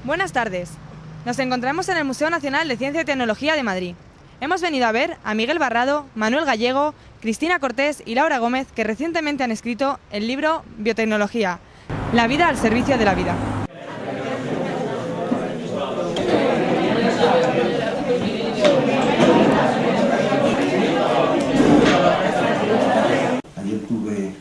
Buenas tardes. Nos encontramos en el Museo Nacional de Ciencia y Tecnología de Madrid. Hemos venido a ver a Miguel Barrado, Manuel Gallego, Cristina Cortés y Laura Gómez, que recientemente han escrito el libro Biotecnología, la vida al servicio de la vida. Ayer tuve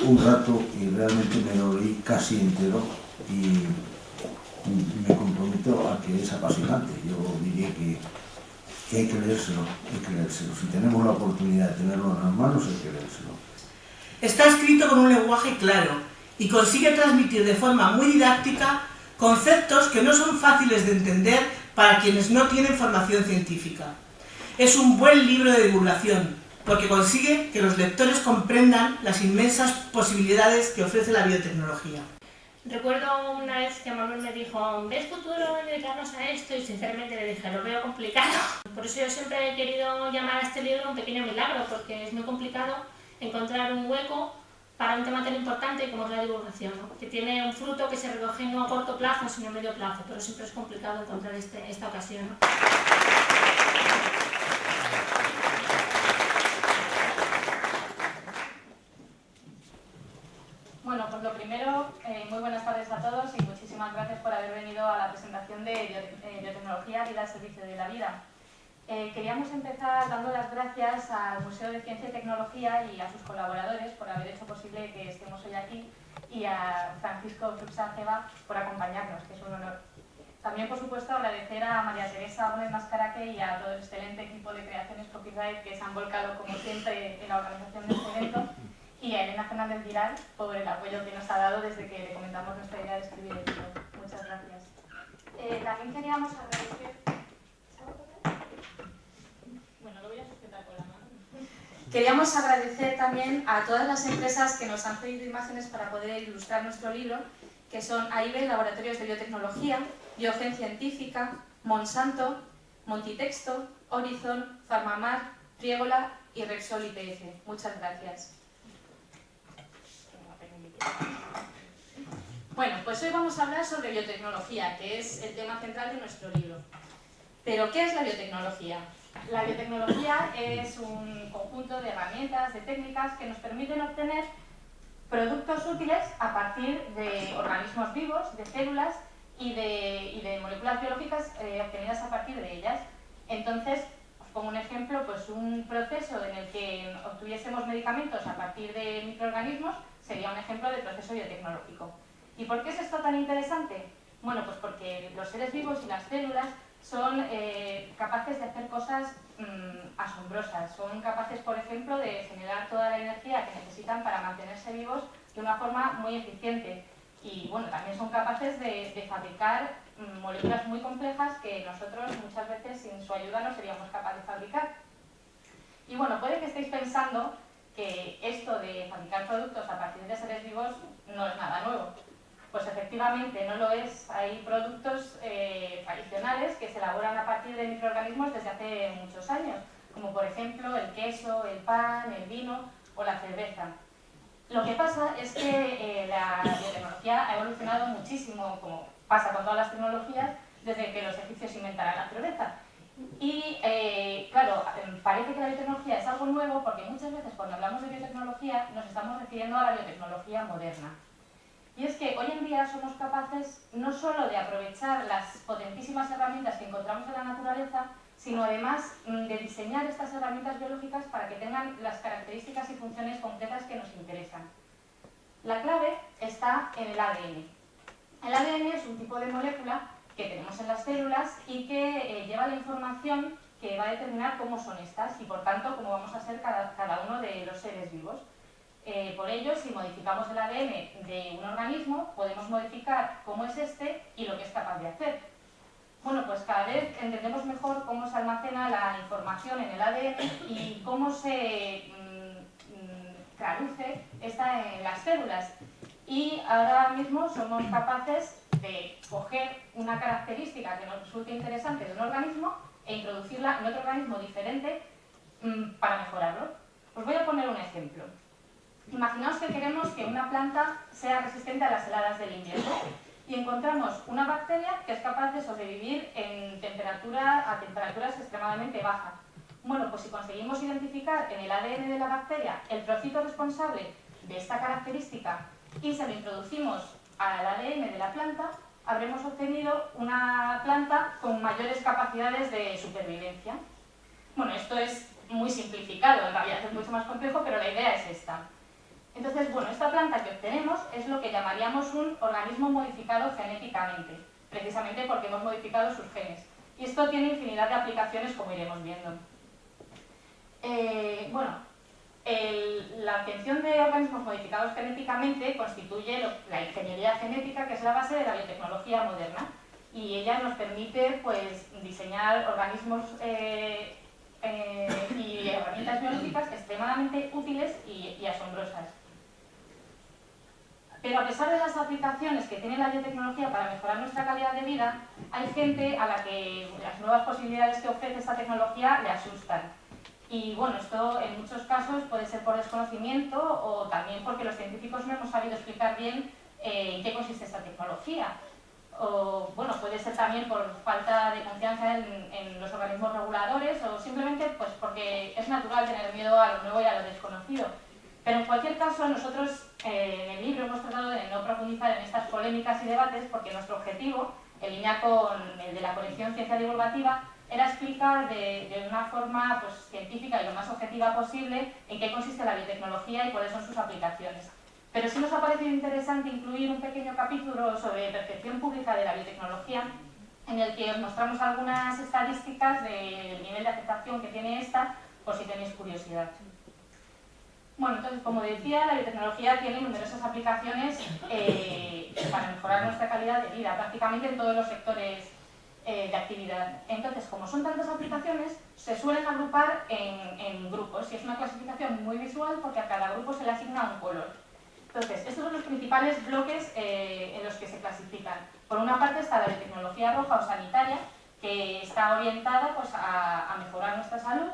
un rato y realmente me lo leí casi entero y me comprometo a que es apasionante. Yo diría que hay que leérselo, hay que leérselo. Si tenemos la oportunidad de tenerlo en las manos, hay que leérselo. Está escrito con un lenguaje claro y consigue transmitir de forma muy didáctica conceptos que no son fáciles de entender para quienes no tienen formación científica. Es un buen libro de divulgación, porque consigue que los lectores comprendan las inmensas posibilidades que ofrece la biotecnología. Recuerdo una vez que Manuel me dijo, ¿ves futuro en dedicarnos a esto? Y sinceramente le dije, lo veo complicado. Por eso yo siempre he querido llamar a este libro un pequeño milagro, porque es muy complicado encontrar un hueco para un tema tan importante como es la divulgación, ¿no? Que tiene un fruto que se recoge no a corto plazo, sino a medio plazo, pero siempre es complicado encontrar esta ocasión, ¿no? Bueno, pues lo primero, muy buenas tardes a todos y muchísimas gracias por haber venido a la presentación de Biotecnología, Vida al Servicio de la Vida. Queríamos empezar dando las gracias al Museo de Ciencia y Tecnología y a sus colaboradores por haber hecho posible que estemos hoy aquí y a Francisco Fruxáceva por acompañarnos, que es un honor. También, por supuesto, agradecer a María Teresa Gómez Mascaraque y a todo el excelente equipo de Creaciones Copyright que se han volcado, como siempre, en la organización de este evento, y a Elena Fernández Viral por el apoyo que nos ha dado desde que le comentamos nuestra idea de escribir el libro. Muchas gracias. También queríamos agradecer... Bueno, lo voy a sujetar con la mano. Queríamos agradecer también a todas las empresas que nos han pedido imágenes para poder ilustrar nuestro libro, que son AIBE, Laboratorios de Biotecnología, Biogen Científica, Monsanto, Montitexto, Horizon, Farmamar, Priegola y Repsol IPF. Muchas gracias. Bueno, pues hoy vamos a hablar sobre biotecnología, que es el tema central de nuestro libro. ¿Pero qué es la biotecnología? La biotecnología es un conjunto de herramientas, de técnicas que nos permiten obtener productos útiles a partir de organismos vivos, de células y de moléculas biológicas obtenidas a partir de ellas. Entonces, os pongo un ejemplo, pues un proceso en el que obtuviésemos medicamentos a partir de microorganismos sería un ejemplo de proceso biotecnológico. ¿Y por qué es esto tan interesante? Bueno, pues porque los seres vivos y las células son capaces de hacer cosas asombrosas. Son capaces, por ejemplo, de generar toda la energía que necesitan para mantenerse vivos de una forma muy eficiente. Y bueno, también son capaces de fabricar moléculas muy complejas que nosotros muchas veces sin su ayuda no seríamos capaces de fabricar. Y bueno, puede que estéis pensando que esto de fabricar productos a partir de seres vivos no es nada nuevo. Pues efectivamente no lo es. Hay productos tradicionales que se elaboran a partir de microorganismos desde hace muchos años, como por ejemplo el queso, el pan, el vino o la cerveza. Lo que pasa es que la biotecnología ha evolucionado muchísimo, como pasa con todas las tecnologías, desde que los egipcios inventaron la cerveza. Y claro, parece que la biotecnología es algo nuevo porque muchas veces cuando hablamos de biotecnología nos estamos refiriendo a la biotecnología moderna. Y es que hoy en día somos capaces no solo de aprovechar las potentísimas herramientas que encontramos en la naturaleza, sino además de diseñar estas herramientas biológicas para que tengan las características y funciones concretas que nos interesan. La clave está en el ADN. El ADN es un tipo de molécula que tenemos en las células y que lleva la información que va a determinar cómo son estas y por tanto cómo vamos a ser cada uno de los seres vivos. Por ello, si modificamos el ADN de un organismo, podemos modificar cómo es este y lo que es capaz de hacer. Bueno, pues cada vez entendemos mejor cómo se almacena la información en el ADN y cómo se traduce esta en las células. Y ahora mismo somos capaces de coger una característica que nos resulte interesante de un organismo e introducirla en otro organismo diferente para mejorarlo. Os voy a poner un ejemplo. Imaginaos que queremos que una planta sea resistente a las heladas del invierno. y encontramos una bacteria que es capaz de sobrevivir a temperaturas extremadamente bajas. Bueno, pues si conseguimos identificar en el ADN de la bacteria el trocito responsable de esta característica y se lo introducimos al ADN de la planta, habremos obtenido una planta con mayores capacidades de supervivencia. Bueno, esto es muy simplificado, en realidad es mucho más complejo, pero la idea es esta. Entonces, bueno, esta planta que obtenemos es lo que llamaríamos un organismo modificado genéticamente, precisamente porque hemos modificado sus genes. Y esto tiene infinidad de aplicaciones, como iremos viendo. La obtención de organismos modificados genéticamente constituye la ingeniería genética, que es la base de la biotecnología moderna. Y ella nos permite, pues, diseñar organismos y herramientas biológicas extremadamente útiles y asombrosas. Pero a pesar de las aplicaciones que tiene la biotecnología para mejorar nuestra calidad de vida, hay gente a la que las nuevas posibilidades que ofrece esta tecnología le asustan. Y bueno, esto en muchos casos puede ser por desconocimiento o también porque los científicos no hemos sabido explicar bien en qué consiste esta tecnología. O bueno, puede ser también por falta de confianza en los organismos reguladores o simplemente pues porque es natural tener miedo a lo nuevo y a lo desconocido. Pero en cualquier caso, nosotros en el libro hemos tratado de no profundizar en estas polémicas y debates porque nuestro objetivo, en línea con el de la colección Ciencia Divulgativa, era explicar de una forma pues, científica y lo más objetiva posible en qué consiste la biotecnología y cuáles son sus aplicaciones. Pero sí nos ha parecido interesante incluir un pequeño capítulo sobre percepción pública de la biotecnología, en el que os mostramos algunas estadísticas del nivel de aceptación que tiene esta, por si tenéis curiosidad. Bueno, entonces, como decía, la biotecnología tiene numerosas aplicaciones para mejorar nuestra calidad de vida, prácticamente en todos los sectores de actividad. Entonces, como son tantas aplicaciones, se suelen agrupar en grupos, y es una clasificación muy visual porque a cada grupo se le asigna un color. Entonces, estos son los principales bloques en los que se clasifican. Por una parte está la biotecnología roja o sanitaria, que está orientada pues, a mejorar nuestra salud.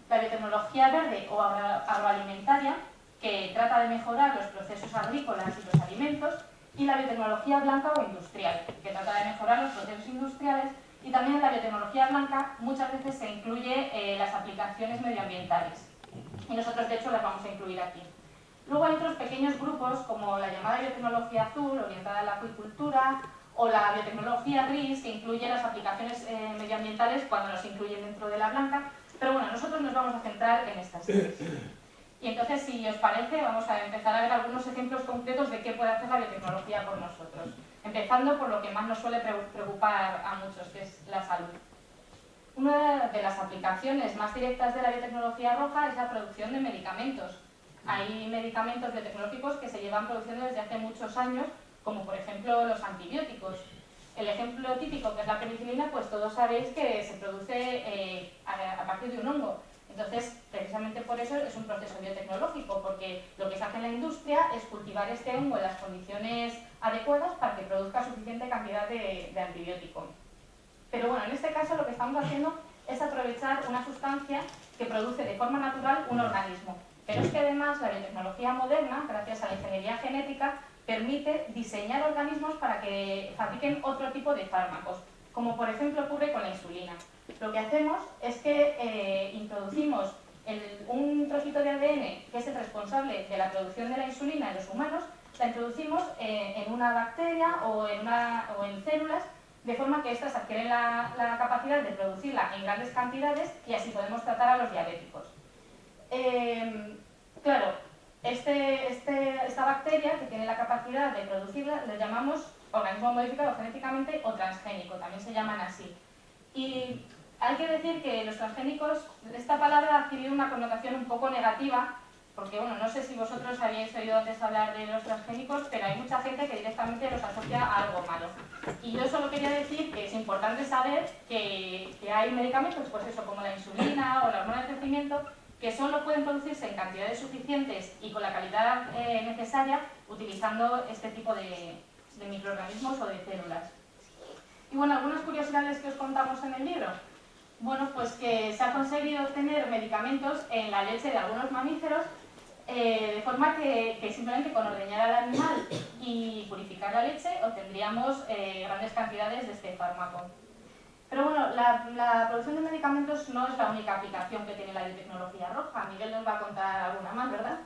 La biotecnología verde o agroalimentaria, que trata de mejorar los procesos agrícolas y los alimentos, y la biotecnología blanca o industrial, que trata de mejorar los procesos industriales, y también en la biotecnología blanca muchas veces se incluye las aplicaciones medioambientales, y nosotros de hecho las vamos a incluir aquí. Luego hay otros pequeños grupos como la llamada biotecnología azul, orientada a la acuicultura, o la biotecnología gris, que incluye las aplicaciones medioambientales cuando nos incluyen dentro de la blanca. Pero bueno, nosotros nos vamos a centrar en estas tres. Y entonces, si os parece, vamos a empezar a ver algunos ejemplos concretos de qué puede hacer la biotecnología por nosotros. Empezando por lo que más nos suele preocupar a muchos, que es la salud. Una de las aplicaciones más directas de la biotecnología roja es la producción de medicamentos. Hay medicamentos biotecnológicos que se llevan produciendo desde hace muchos años, como por ejemplo los antibióticos. El ejemplo típico, que es la penicilina, pues todos sabéis que se produce a partir de un hongo. Entonces, precisamente por eso es un proceso biotecnológico, porque lo que se hace en la industria es cultivar este hongo en las condiciones adecuadas para que produzca suficiente cantidad de antibiótico. Pero bueno, en este caso lo que estamos haciendo es aprovechar una sustancia que produce de forma natural un organismo. Pero es que además la biotecnología moderna, gracias a la ingeniería genética, permite diseñar organismos para que fabriquen otro tipo de fármacos, como por ejemplo ocurre con la insulina. Lo que hacemos es que introducimos un trocito de ADN que es el responsable de la producción de la insulina en los humanos, la introducimos en una bacteria o en células, de forma que éstas adquieren la capacidad de producirla en grandes cantidades y así podemos tratar a los diabéticos. Claro, esta bacteria que tiene la capacidad de producirla le llamamos organismo modificado genéticamente o transgénico, también se llaman así. Y hay que decir que los transgénicos, esta palabra ha adquirido una connotación un poco negativa, porque bueno, no sé si vosotros habéis oído antes hablar de los transgénicos, pero hay mucha gente que directamente los asocia a algo malo. Y yo solo quería decir que es importante saber que hay medicamentos, pues eso, como la insulina o la hormona de crecimiento, que solo pueden producirse en cantidades suficientes y con la calidad necesaria utilizando este tipo de microorganismos o de células. Y bueno, algunas curiosidades que os contamos en el libro. Bueno, pues que se ha conseguido obtener medicamentos en la leche de algunos mamíferos de forma que simplemente con ordeñar al animal y purificar la leche, obtendríamos grandes cantidades de este fármaco. Pero bueno, la producción de medicamentos no es la única aplicación que tiene la biotecnología roja. Miguel nos va a contar alguna más, ¿verdad?